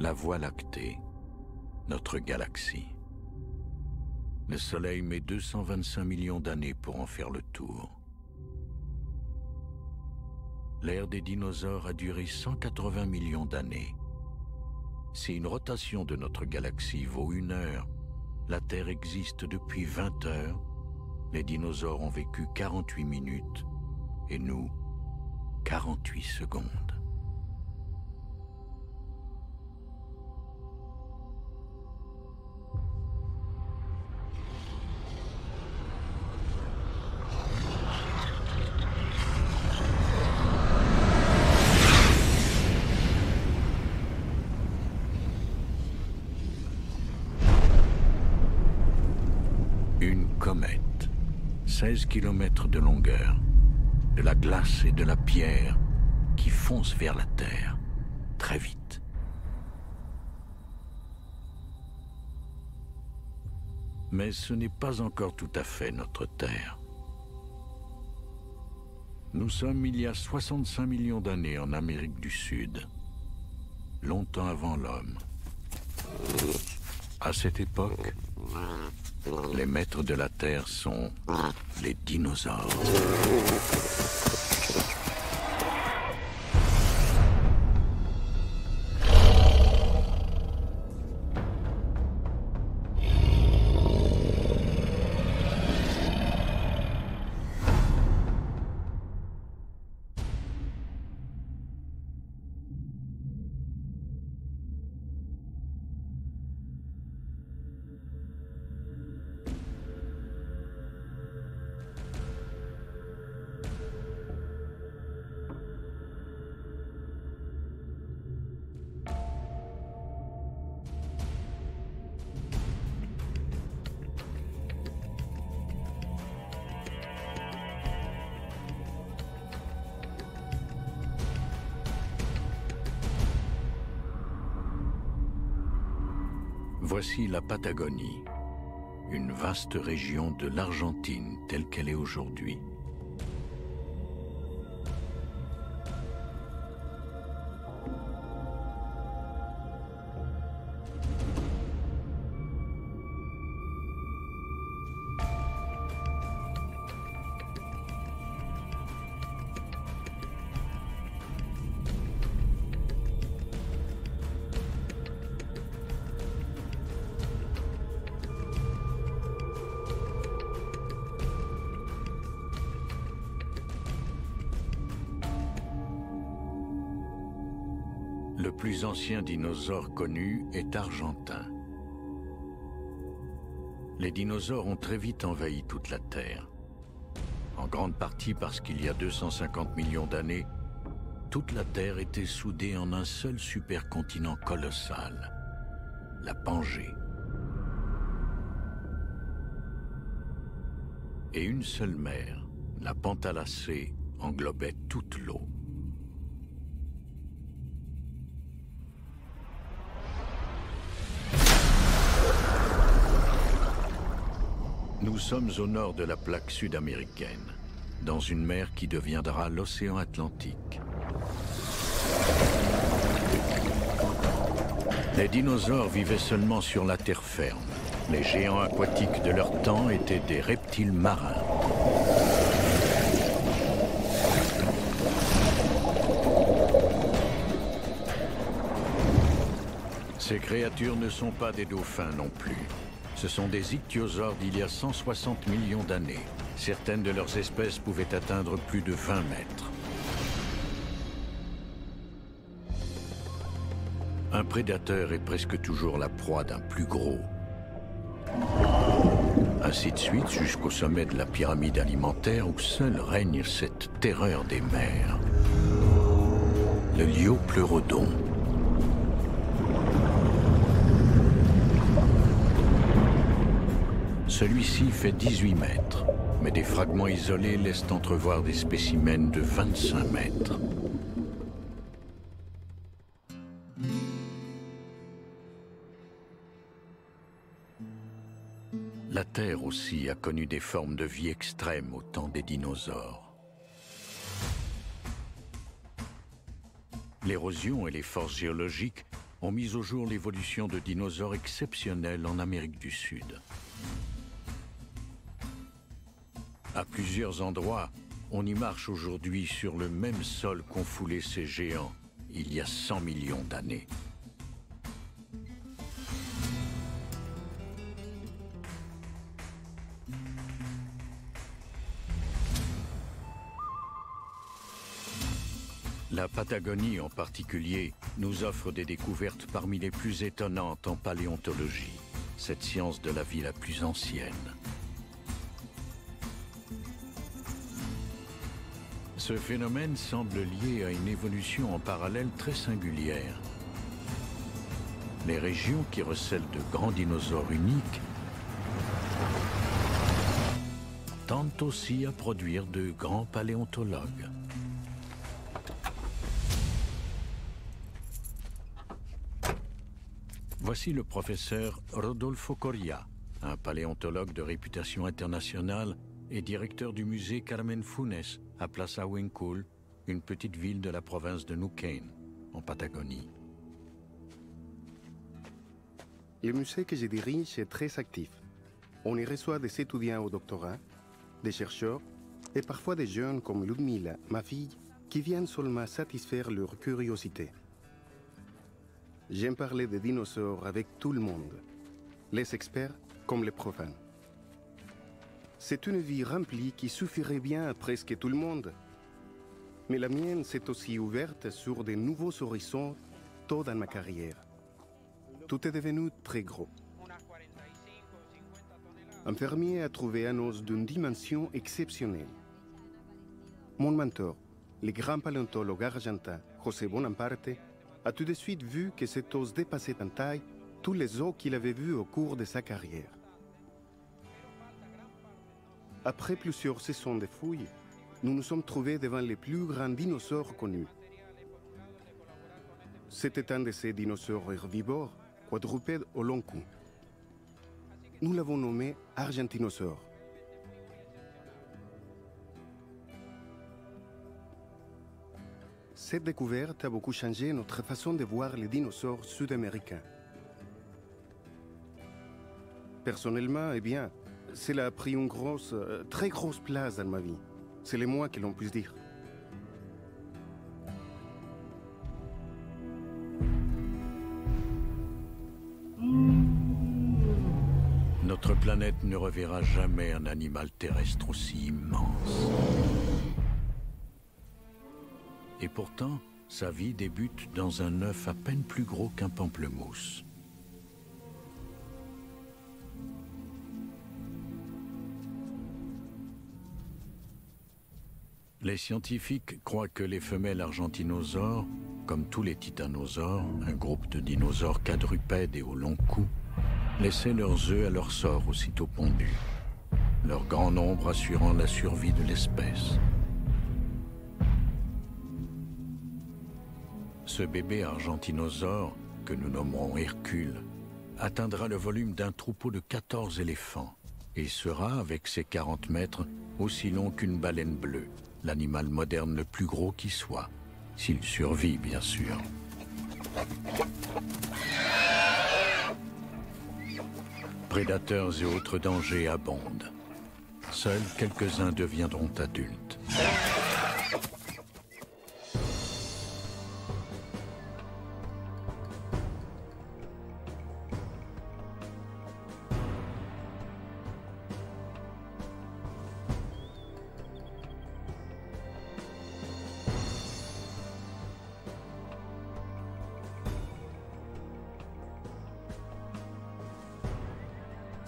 La Voie lactée, notre galaxie. Le Soleil met 225 millions d'années pour en faire le tour. L'ère des dinosaures a duré 180 millions d'années. Si une rotation de notre galaxie vaut 1 heure, la Terre existe depuis 20 heures, les dinosaures ont vécu 48 minutes et nous, 48 secondes. Une comète, 16 km de longueur, de la glace et de la pierre qui foncent vers la Terre, très vite. Mais ce n'est pas encore tout à fait notre Terre. Nous sommes il y a 65 millions d'années en Amérique du Sud, longtemps avant l'homme. À cette époque, les maîtres de la Terre sont les dinosaures. Voici la Patagonie, une vaste région de l'Argentine telle qu'elle est aujourd'hui. Le plus ancien dinosaure connu est argentin. Les dinosaures ont très vite envahi toute la Terre. En grande partie parce qu'il y a 250 millions d'années, toute la Terre était soudée en un seul supercontinent colossal, la Pangée. Et une seule mer, la Pantalacée, englobait toute l'eau. Nous sommes au nord de la plaque sud-américaine, dans une mer qui deviendra l'océan Atlantique. Les dinosaures vivaient seulement sur la terre ferme. Les géants aquatiques de leur temps étaient des reptiles marins. Ces créatures ne sont pas des dauphins non plus. Ce sont des ichthyosaures d'il y a 160 millions d'années. Certaines de leurs espèces pouvaient atteindre plus de 20 mètres. Un prédateur est presque toujours la proie d'un plus gros. Ainsi de suite jusqu'au sommet de la pyramide alimentaire où seul règne cette terreur des mers. Le liopleurodon. Celui-ci fait 18 mètres, mais des fragments isolés laissent entrevoir des spécimens de 25 mètres. La Terre aussi a connu des formes de vie extrêmes au temps des dinosaures. L'érosion et les forces géologiques ont mis au jour l'évolution de dinosaures exceptionnels en Amérique du Sud. À plusieurs endroits, on y marche aujourd'hui sur le même sol qu'ont foulé ces géants il y a 100 millions d'années. La Patagonie en particulier nous offre des découvertes parmi les plus étonnantes en paléontologie, cette science de la vie la plus ancienne. Ce phénomène semble lié à une évolution en parallèle très singulière. Les régions qui recèlent de grands dinosaures uniques tendent aussi à produire de grands paléontologues. Voici le professeur Rodolfo Coria, un paléontologue de réputation internationale et directeur du musée Carmen Funes à Plaza Huencul, une petite ville de la province de Neuquén, en Patagonie. Le musée que je dirige est très actif. On y reçoit des étudiants au doctorat, des chercheurs et parfois des jeunes comme Ludmila, ma fille, qui viennent seulement satisfaire leur curiosité. J'aime parler des dinosaures avec tout le monde, les experts comme les profanes. C'est une vie remplie qui suffirait bien à presque tout le monde. Mais la mienne s'est aussi ouverte sur de nouveaux horizons tôt dans ma carrière. Tout est devenu très gros. Un fermier a trouvé un os d'une dimension exceptionnelle. Mon mentor, le grand paléontologue argentin José Bonaparte, a tout de suite vu que cet os dépassait en taille tous les os qu'il avait vus au cours de sa carrière. Après plusieurs saisons de fouilles, nous nous sommes trouvés devant les plus grands dinosaures connus. C'était un de ces dinosaures herbivores, quadrupèdes au long cou. Nous l'avons nommé Argentinosaure. Cette découverte a beaucoup changé notre façon de voir les dinosaures sud-américains. Personnellement, eh bien, cela a pris une très grosse place dans ma vie. C'est le moins que l'on puisse dire. Notre planète ne reverra jamais un animal terrestre aussi immense. Et pourtant, sa vie débute dans un œuf à peine plus gros qu'un pamplemousse. Les scientifiques croient que les femelles argentinosaures, comme tous les titanosaures, un groupe de dinosaures quadrupèdes et au long cou, laissaient leurs œufs à leur sort aussitôt pondus, leur grand nombre assurant la survie de l'espèce. Ce bébé argentinosaure, que nous nommerons Hercule, atteindra le volume d'un troupeau de 14 éléphants et sera, avec ses 40 mètres, aussi long qu'une baleine bleue, l'animal moderne le plus gros qui soit, s'il survit bien sûr. Prédateurs et autres dangers abondent. Seuls quelques-uns deviendront adultes.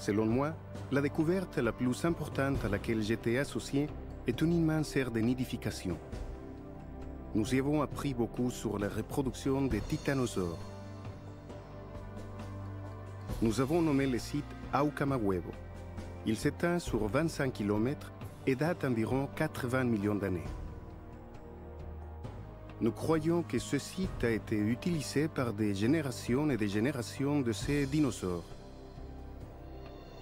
Selon moi, la découverte la plus importante à laquelle j'étais associé est une immense aire de nidification. Nous y avons appris beaucoup sur la reproduction des titanosaures. Nous avons nommé le site Aucamahuevo. Il s'étend sur 25 km et date d'environ 80 millions d'années. Nous croyons que ce site a été utilisé par des générations et des générations de ces dinosaures.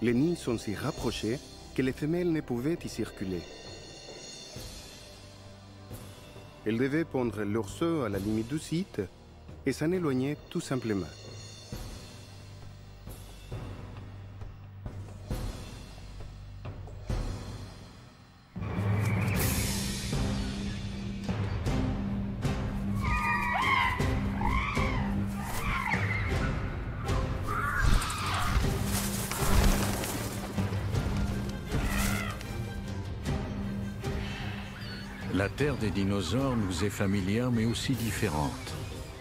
Les nids sont si rapprochés que les femelles ne pouvaient y circuler. Elles devaient pondre leurs œufs à la limite du site et s'en éloigner tout simplement. La terre des dinosaures nous est familière mais aussi différente.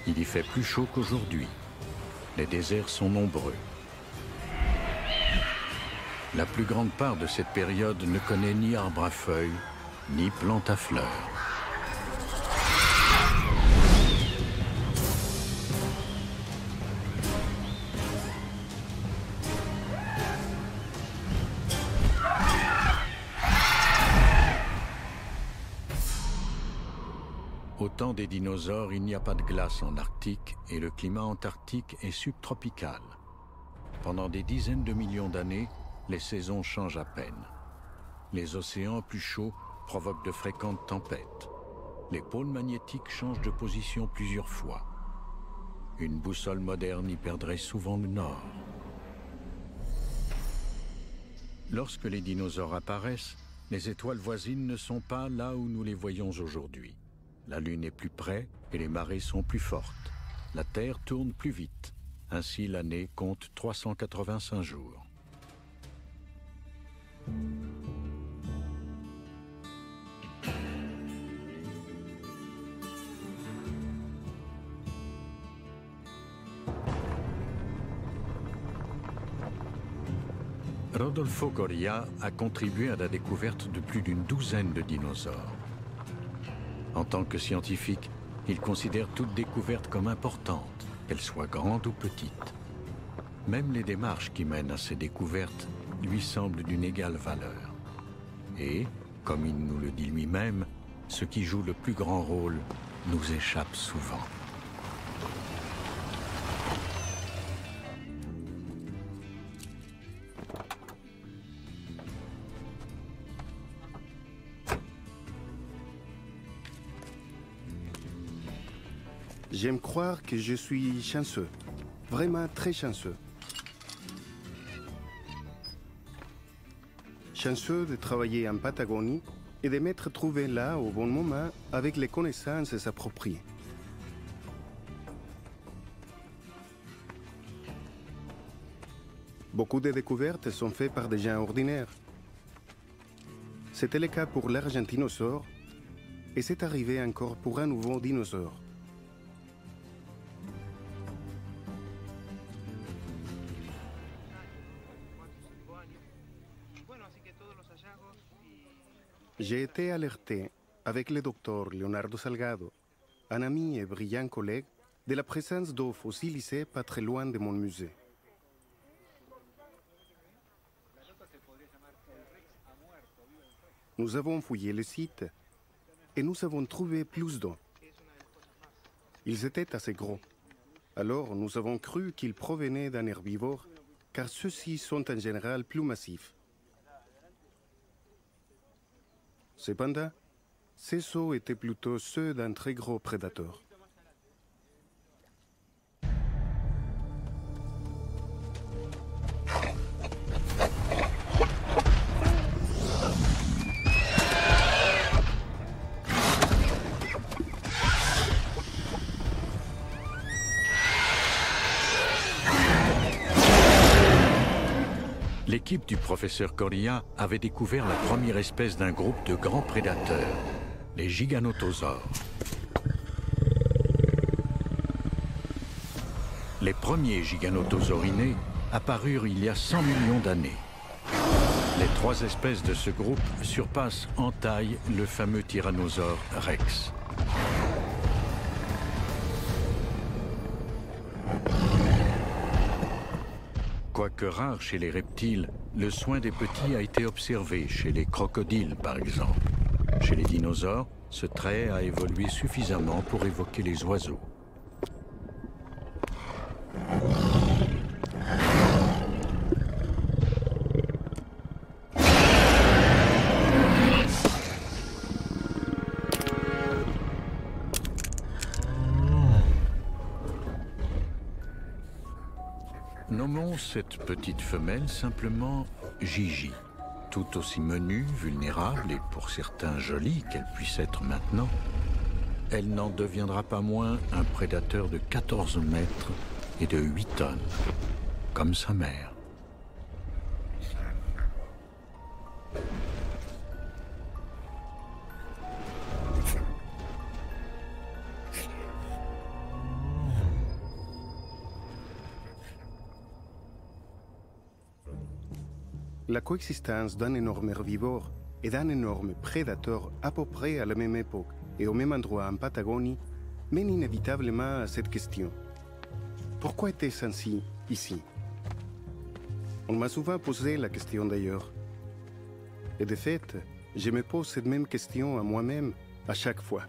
Il y fait plus chaud qu'aujourd'hui. Les déserts sont nombreux. La plus grande part de cette période ne connaît ni arbre à feuilles, ni plante à fleurs. Au temps des dinosaures, il n'y a pas de glace en Arctique et le climat antarctique est subtropical. Pendant des dizaines de millions d'années, les saisons changent à peine. Les océans plus chauds provoquent de fréquentes tempêtes. Les pôles magnétiques changent de position plusieurs fois. Une boussole moderne y perdrait souvent le nord. Lorsque les dinosaures apparaissent, les étoiles voisines ne sont pas là où nous les voyons aujourd'hui. La Lune est plus près et les marées sont plus fortes. La Terre tourne plus vite. Ainsi, l'année compte 385 jours. Rodolfo Coria a contribué à la découverte de plus d'une douzaine de dinosaures. En tant que scientifique, il considère toute découverte comme importante, qu'elle soit grande ou petite. Même les démarches qui mènent à ces découvertes lui semblent d'une égale valeur. Et, comme il nous le dit lui-même, ce qui joue le plus grand rôle nous échappe souvent. J'aime croire que je suis chanceux, vraiment très chanceux. Chanceux de travailler en Patagonie et de m'être trouvé là au bon moment avec les connaissances appropriées. Beaucoup de découvertes sont faites par des gens ordinaires. C'était le cas pour l'Argentinosaure et c'est arrivé encore pour un nouveau dinosaure. J'ai été alerté avec le docteur Leonardo Salgado, un ami et brillant collègue, de la présence d'eau fossilisée pas très loin de mon musée. Nous avons fouillé le site et nous avons trouvé plus d'eau. Ils étaient assez gros. Alors nous avons cru qu'ils provenaient d'un herbivore, car ceux-ci sont en général plus massifs. Cependant, ces os étaient plutôt ceux d'un très gros prédateur. L'équipe du professeur Coria avait découvert la première espèce d'un groupe de grands prédateurs, les giganotosaures. Les premiers giganotosaurinés apparurent il y a 100 millions d'années. Les trois espèces de ce groupe surpassent en taille le fameux tyrannosaure Rex. Quoique rare chez les reptiles, le soin des petits a été observé chez les crocodiles par exemple. Chez les dinosaures, ce trait a évolué suffisamment pour évoquer les oiseaux. Nommons cette petite femelle simplement Gigi. Tout aussi menue, vulnérable et pour certains jolie qu'elle puisse être maintenant, elle n'en deviendra pas moins un prédateur de 14 mètres et de 8 tonnes, comme sa mère. La coexistence d'un énorme herbivore et d'un énorme prédateur à peu près à la même époque et au même endroit en Patagonie mène inévitablement à cette question. Pourquoi était-ce ainsi ici? On m'a souvent posé la question d'ailleurs. Et de fait, je me pose cette même question à moi-même à chaque fois.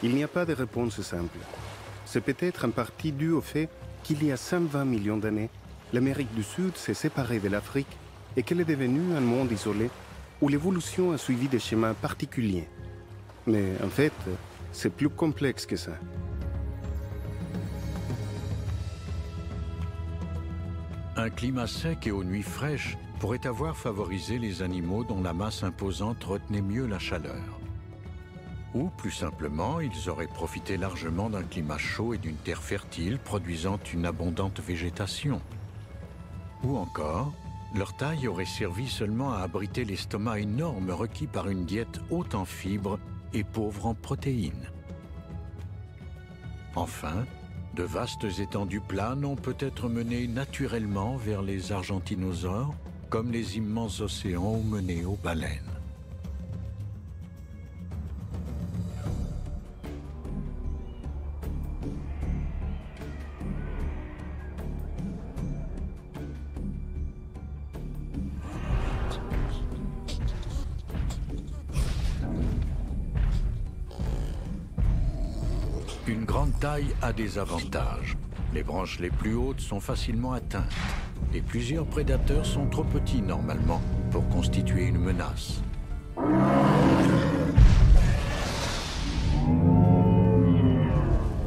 Il n'y a pas de réponse simple. C'est peut-être en partie dû au fait qu'il y a 120 millions d'années, l'Amérique du Sud s'est séparée de l'Afrique et qu'elle est devenue un monde isolé où l'évolution a suivi des schémas particuliers. Mais en fait, c'est plus complexe que ça. Un climat sec et aux nuits fraîches pourrait avoir favorisé les animaux dont la masse imposante retenait mieux la chaleur. Ou, plus simplement, ils auraient profité largement d'un climat chaud et d'une terre fertile produisant une abondante végétation. Ou encore, leur taille aurait servi seulement à abriter l'estomac énorme requis par une diète haute en fibres et pauvre en protéines. Enfin, de vastes étendues planes ont peut-être mené naturellement vers les argentinosaures, comme les immenses océans ont mené aux baleines. Une grande taille a des avantages. Les branches les plus hautes sont facilement atteintes et plusieurs prédateurs sont trop petits normalement pour constituer une menace.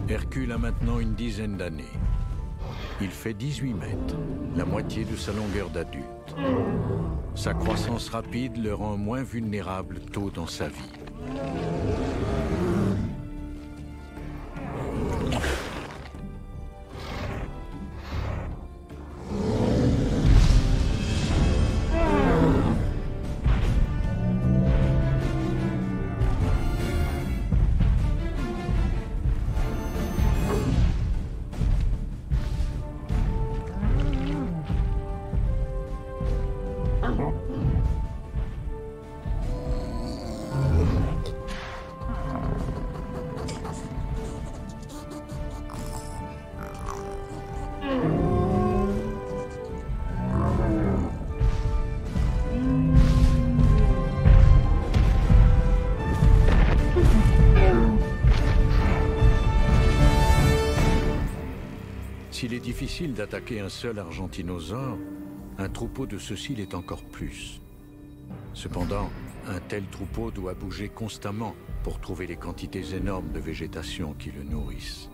Hercule a maintenant une dizaine d'années. Il fait 18 mètres, la moitié de sa longueur d'adulte. Sa croissance rapide le rend moins vulnérable tôt dans sa vie. S'il est difficile d'attaquer un seul argentinosaure, un troupeau de ceux-ci l'est encore plus. Cependant, un tel troupeau doit bouger constamment pour trouver les quantités énormes de végétation qui le nourrissent.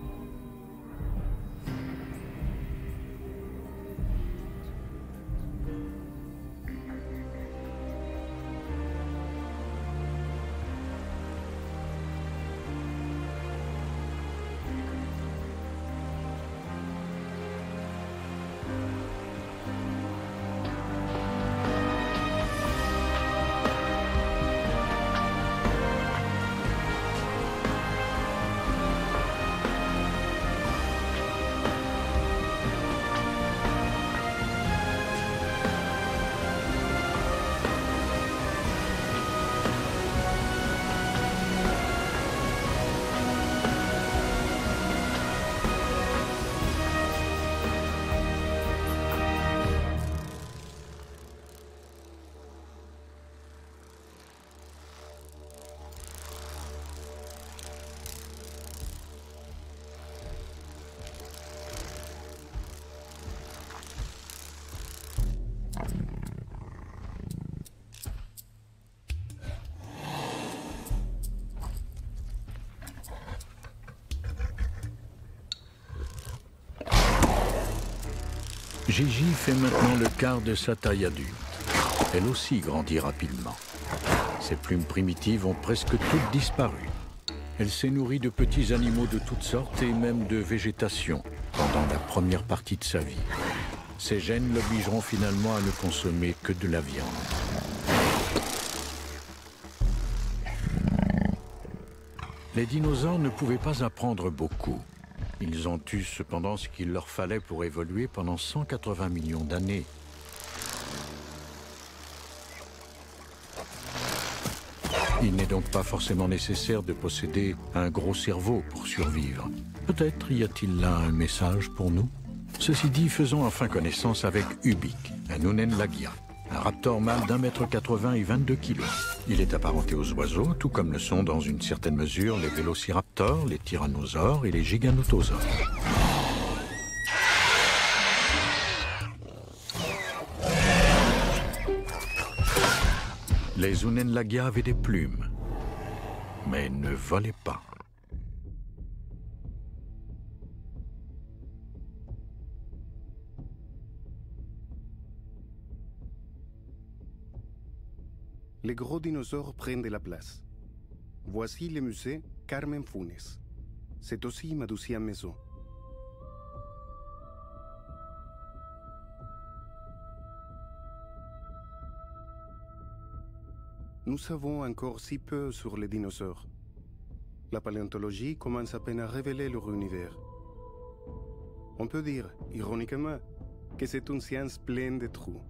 Gigi fait maintenant le quart de sa taille adulte. Elle aussi grandit rapidement. Ses plumes primitives ont presque toutes disparu. Elle s'est nourrie de petits animaux de toutes sortes et même de végétation pendant la première partie de sa vie. Ses gènes l'obligeront finalement à ne consommer que de la viande. Les dinosaures ne pouvaient pas apprendre beaucoup. Ils ont eu cependant ce qu'il leur fallait pour évoluer pendant 180 millions d'années. Il n'est donc pas forcément nécessaire de posséder un gros cerveau pour survivre. Peut-être y a-t-il là un message pour nous? Ceci dit, faisons enfin connaissance avec Ubik, un Unen Lagia, un raptor mâle d'1,80 m et 22 kg. Il est apparenté aux oiseaux, tout comme le sont dans une certaine mesure les vélociraptors, les tyrannosaures et les giganotosaures. Les Unen Lagia avaient des plumes, mais ne volaient pas. Les gros dinosaures prennent de la place. Voici le musée Carmen Funes. C'est aussi ma 12e maison. Nous savons encore si peu sur les dinosaures. La paléontologie commence à peine à révéler leur univers. On peut dire, ironiquement, que c'est une science pleine de trous.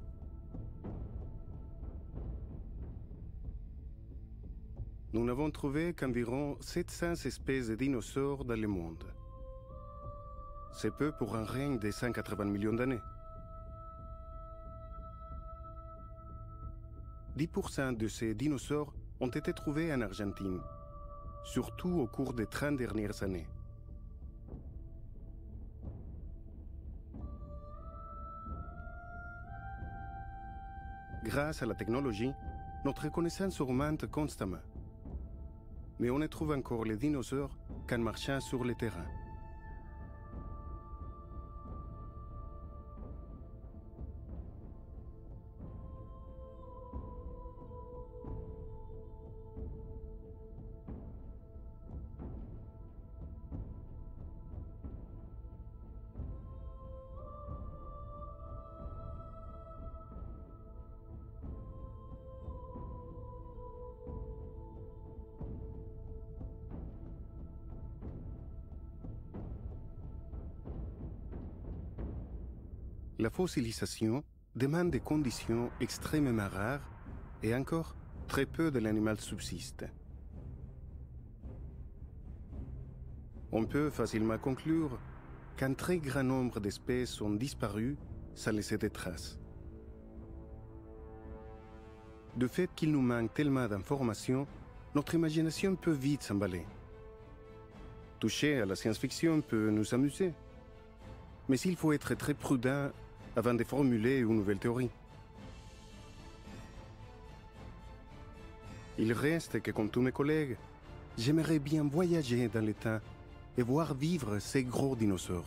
Nous n'avons trouvé qu'environ 700 espèces de dinosaures dans le monde. C'est peu pour un règne de 180 millions d'années. 10% de ces dinosaures ont été trouvés en Argentine, surtout au cours des 30 dernières années. Grâce à la technologie, notre connaissance augmente constamment. Mais on ne trouve encore les dinosaures qu'en marchant sur le terrain. La fossilisation demande des conditions extrêmement rares et encore très peu de l'animal subsiste. On peut facilement conclure qu'un très grand nombre d'espèces ont disparu sans laisser de traces. Du fait qu'il nous manque tellement d'informations, notre imagination peut vite s'emballer. Toucher à la science-fiction peut nous amuser, mais il faut être très prudent avant de formuler une nouvelle théorie. Il reste que, comme tous mes collègues, j'aimerais bien voyager dans le temps et voir vivre ces gros dinosaures.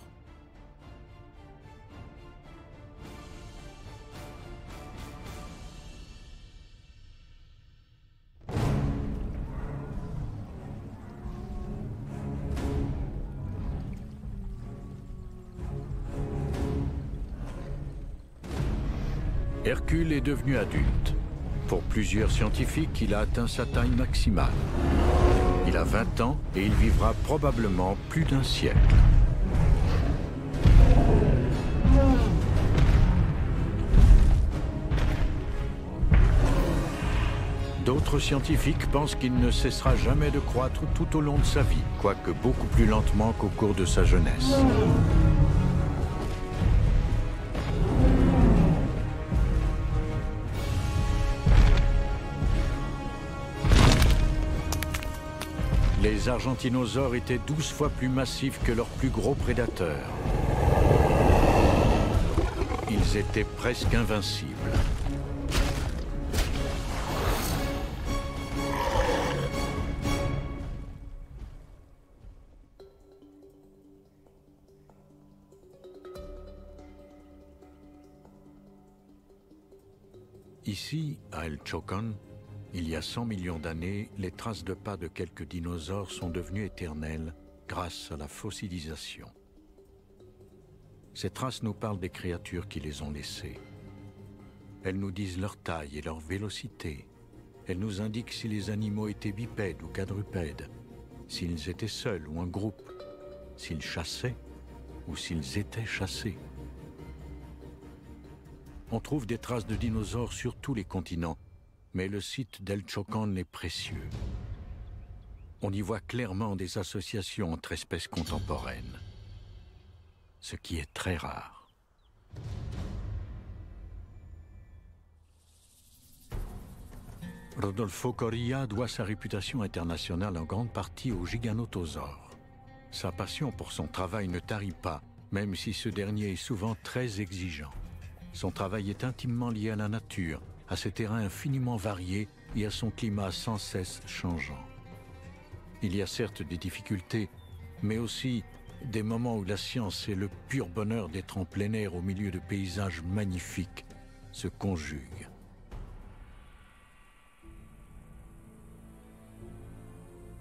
Hercule est devenu adulte. Pour plusieurs scientifiques, il a atteint sa taille maximale. Il a 20 ans et il vivra probablement plus d'un siècle. D'autres scientifiques pensent qu'il ne cessera jamais de croître tout au long de sa vie, quoique beaucoup plus lentement qu'au cours de sa jeunesse. Les argentinosaures étaient 12 fois plus massifs que leurs plus gros prédateurs. Ils étaient presque invincibles. Ici, à El Chocón, il y a 100 millions d'années, les traces de pas de quelques dinosaures sont devenues éternelles grâce à la fossilisation. Ces traces nous parlent des créatures qui les ont laissées. Elles nous disent leur taille et leur vélocité. Elles nous indiquent si les animaux étaient bipèdes ou quadrupèdes, s'ils étaient seuls ou en groupe, s'ils chassaient ou s'ils étaient chassés. On trouve des traces de dinosaures sur tous les continents, mais le site d'El Chocón est précieux. On y voit clairement des associations entre espèces contemporaines, ce qui est très rare. Rodolfo Corilla doit sa réputation internationale en grande partie au giganotosaure. Sa passion pour son travail ne tarit pas, même si ce dernier est souvent très exigeant. Son travail est intimement lié à la nature, à ses terrains infiniment variés et à son climat sans cesse changeant. Il y a certes des difficultés, mais aussi des moments où la science et le pur bonheur d'être en plein air au milieu de paysages magnifiques se conjuguent.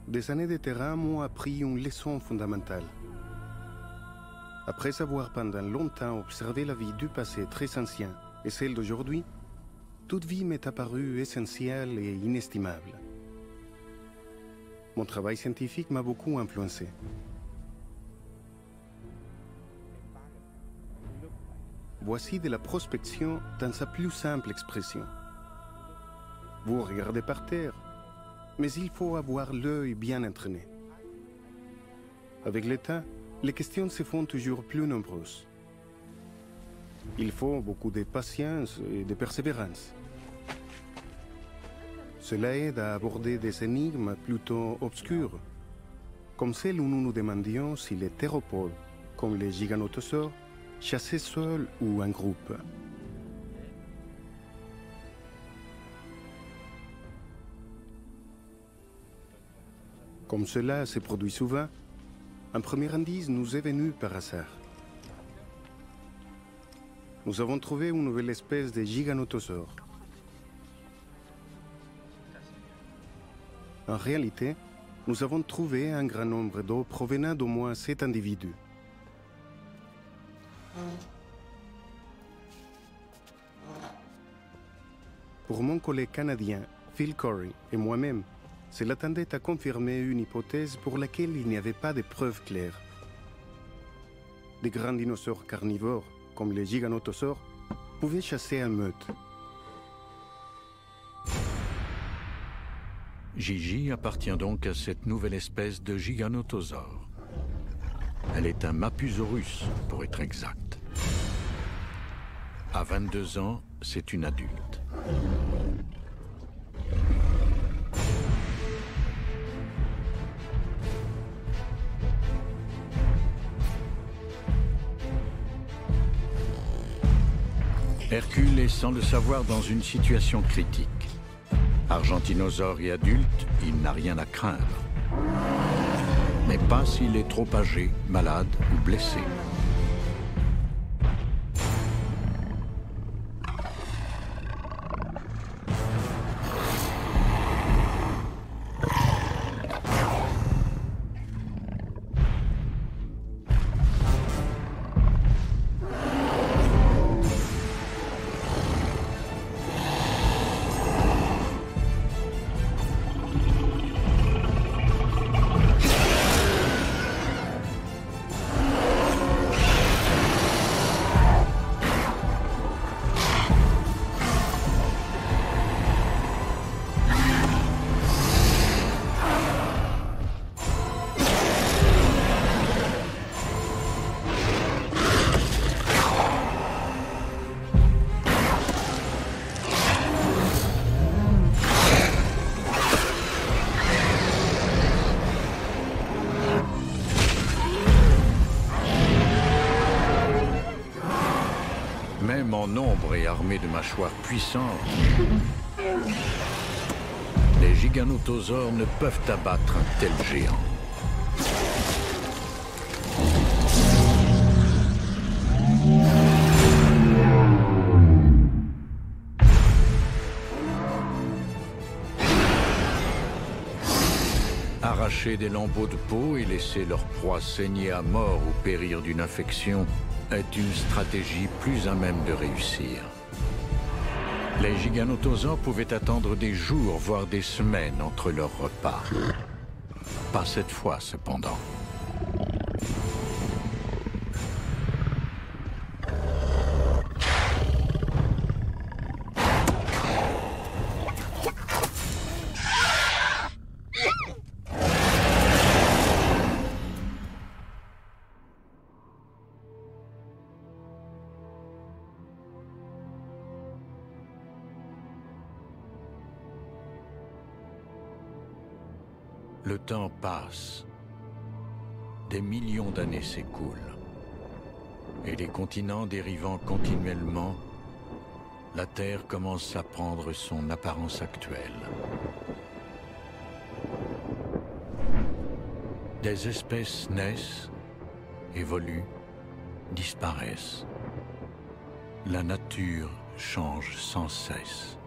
Des années de terrain m'ont appris une leçon fondamentale. Après avoir pendant longtemps observé la vie du passé très ancien et celle d'aujourd'hui, toute vie m'est apparue essentielle et inestimable. Mon travail scientifique m'a beaucoup influencé. Voici de la prospection dans sa plus simple expression. Vous regardez par terre, mais il faut avoir l'œil bien entraîné. Avec le temps, les questions se font toujours plus nombreuses. Il faut beaucoup de patience et de persévérance. Cela aide à aborder des énigmes plutôt obscures, comme celle où nous nous demandions si les théropodes, comme les giganotosaures, chassaient seuls ou en groupe. Comme cela se produit souvent, un premier indice nous est venu par hasard. Nous avons trouvé une nouvelle espèce de giganotosaure. En réalité, nous avons trouvé un grand nombre d'os provenant d'au moins 7 individus. Pour mon collègue canadien, Phil Corey, et moi-même, cela tendait à confirmer une hypothèse pour laquelle il n'y avait pas de preuves claires. Des grands dinosaures carnivores, comme les giganotosaures, pouvaient chasser en meute. Gigi appartient donc à cette nouvelle espèce de giganotosaure. Elle est un Mapusaurus, pour être exact. À 22 ans, c'est une adulte. Hercule est sans le savoir dans une situation critique. Argentinosaure et adulte, il n'a rien à craindre. Mais pas s'il est trop âgé, malade ou blessé. Même en nombre et armés de mâchoires puissantes, les giganotosaures ne peuvent abattre un tel géant. arracher des lambeaux de peau et laisser leur proie saigner à mort ou périr d'une infection est une stratégie plus à même de réussir. Les giganotosaures pouvaient attendre des jours, voire des semaines entre leurs repas. Pas cette fois, cependant. Le temps passe. Des millions d'années s'écoulent. Et les continents dérivant continuellement, la Terre commence à prendre son apparence actuelle. Des espèces naissent, évoluent, disparaissent. La nature change sans cesse.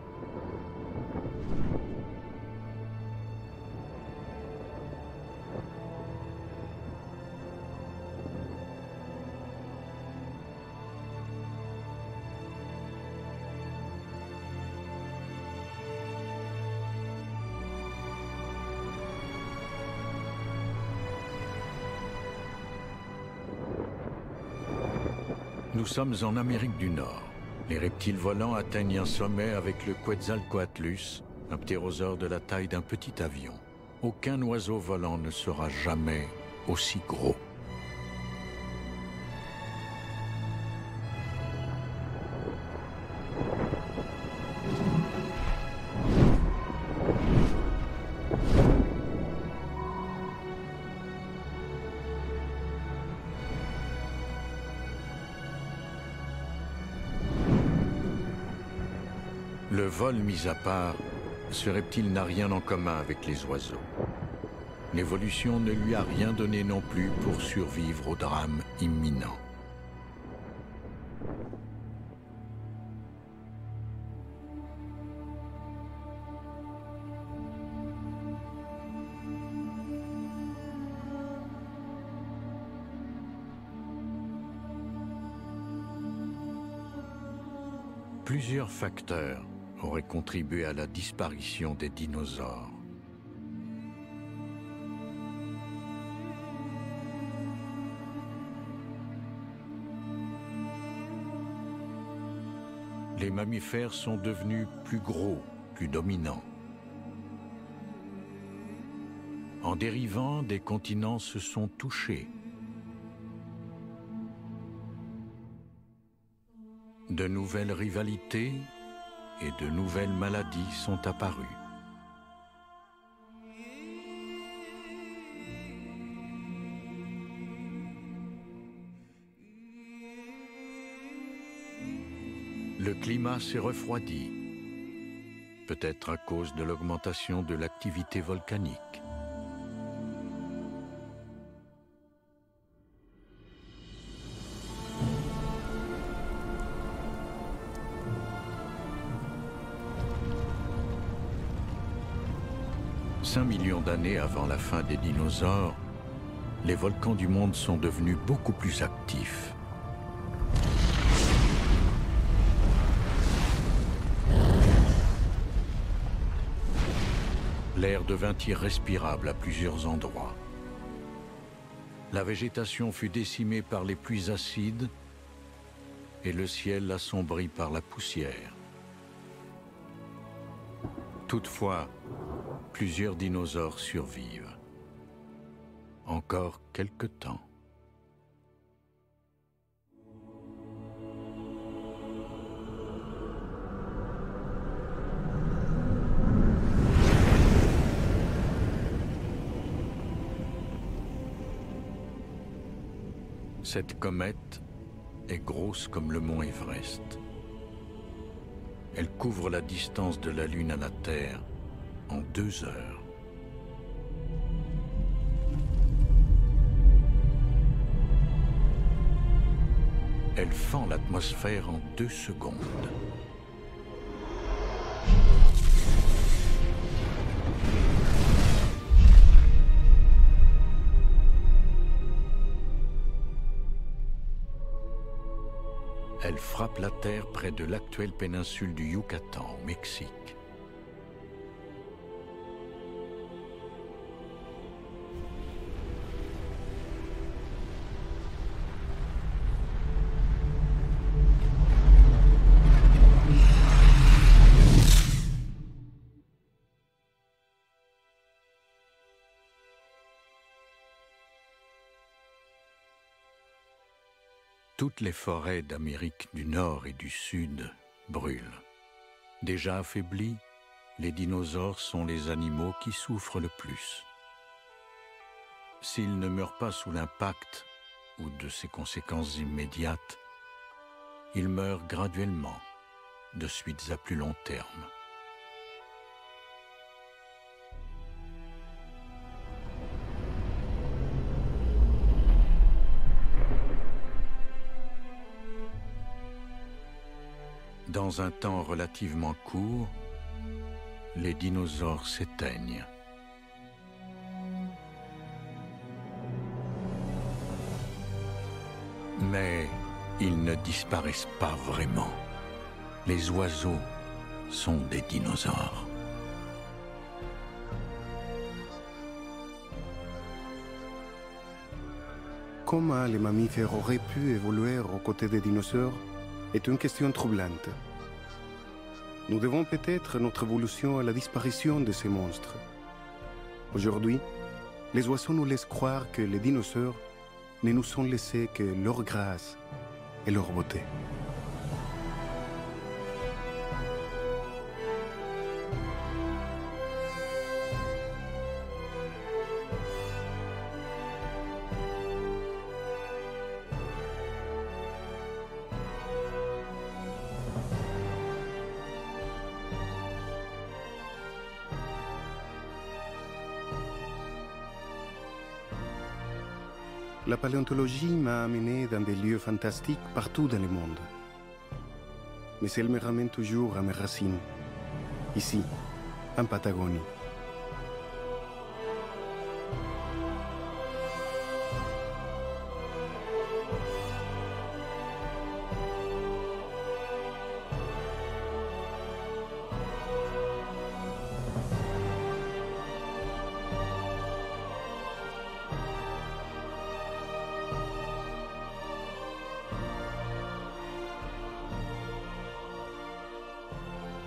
Nous sommes en Amérique du Nord. Les reptiles volants atteignent un sommet avec le Quetzalcoatlus, un ptérosaure de la taille d'un petit avion. Aucun oiseau volant ne sera jamais aussi gros. Le vol mis à part, ce reptile n'a rien en commun avec les oiseaux. L'évolution ne lui a rien donné non plus pour survivre au drame imminent. Plusieurs facteurs auraient contribué à la disparition des dinosaures. Les mammifères sont devenus plus gros, plus dominants. En dérivant, des continents se sont touchés. De nouvelles rivalités et de nouvelles maladies sont apparues. Le climat s'est refroidi, peut-être à cause de l'augmentation de l'activité volcanique. Cinq millions d'années avant la fin des dinosaures, les volcans du monde sont devenus beaucoup plus actifs. L'air devint irrespirable à plusieurs endroits. La végétation fut décimée par les pluies acides et le ciel assombri par la poussière. Toutefois, plusieurs dinosaures survivent. Encore quelque temps. Cette comète est grosse comme le mont Everest. Elle couvre la distance de la Lune à la Terre en 2 heures. Elle fend l'atmosphère en 2 secondes. Elle frappe la Terre près de l'actuelle péninsule du Yucatan, au Mexique. Toutes les forêts d'Amérique du Nord et du Sud brûlent. Déjà affaiblis, les dinosaures sont les animaux qui souffrent le plus. S'ils ne meurent pas sous l'impact ou de ses conséquences immédiates, ils meurent graduellement, de suites à plus long terme. Dans un temps relativement court, les dinosaures s'éteignent. Mais ils ne disparaissent pas vraiment. Les oiseaux sont des dinosaures. Comment les mammifères auraient pu évoluer aux côtés des dinosaures est une question troublante. Nous devons peut-être notre évolution à la disparition de ces monstres. Aujourd'hui, les oiseaux nous laissent croire que les dinosaures ne nous ont laissé que leur grâce et leur beauté. La paléontologie m'a amené dans des lieux fantastiques partout dans le monde. Mais elle me ramène toujours à mes racines, ici, en Patagonie.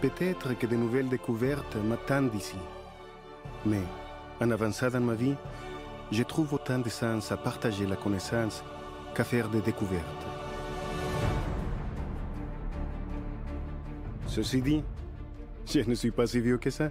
Peut-être que de nouvelles découvertes m'attendent ici. Mais, en avançant dans ma vie, je trouve autant de sens à partager la connaissance qu'à faire des découvertes. Ceci dit, je ne suis pas si vieux que ça.